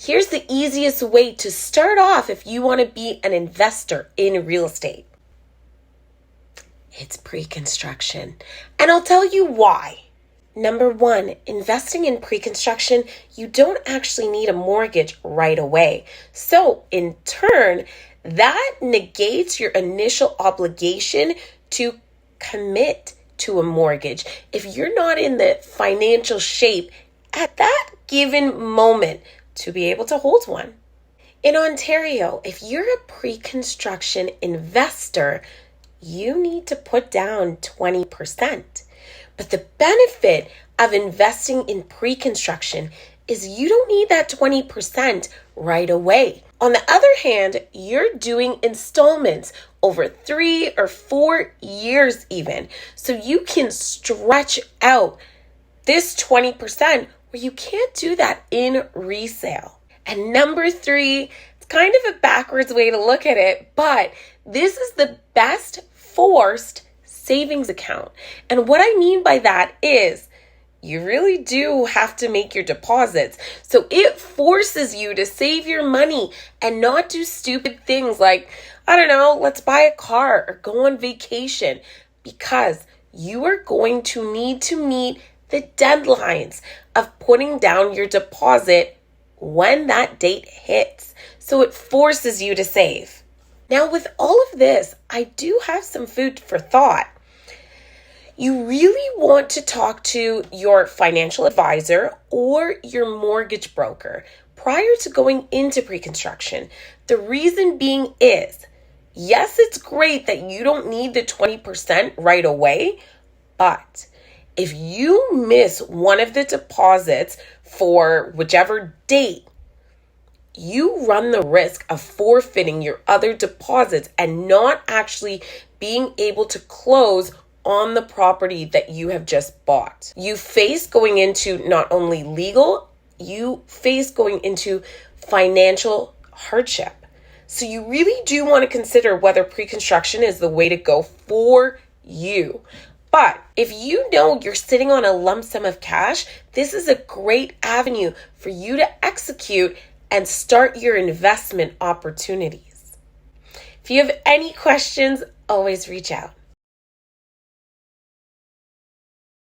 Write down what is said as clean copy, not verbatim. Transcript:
Here's the easiest way to start off if you want to be an investor in real estate. It's pre-construction. And I'll tell you why. Number one, investing in pre-construction, you don't actually need a mortgage right away. So in turn, that negates your initial obligation to commit to a mortgage if you're not in the financial shape at that given moment to be able to hold one. In Ontario, if you're a pre-construction investor, you need to put down 20%. But the benefit of investing in pre-construction is you don't need that 20% right away. On the other hand, you're doing installments over 3 or 4 years even. So you can stretch out this 20% where you can't do that in resale. And number 3, it's kind of a backwards way to look at it, but this is the best forced savings account. And what I mean by that is you really do have to make your deposits. So it forces you to save your money and not do stupid things like, I don't know, let's buy a car or go on vacation, because you are going to need to meet the deadlines of putting down your deposit when that date hits. So it forces you to save. Now, with all of this, I do have some food for thought. You really want to talk to your financial advisor or your mortgage broker prior to going into pre-construction. The reason being is, yes, it's great that you don't need the 20% right away, but if you miss one of the deposits for whichever date, you run the risk of forfeiting your other deposits and not actually being able to close on the property that you have just bought. You face going into not only legal, you face going into financial hardship. So you really do want to consider whether pre-construction is the way to go for you. But if you know you're sitting on a lump sum of cash, this is a great avenue for you to execute and start your investment opportunities. If you have any questions, always reach out.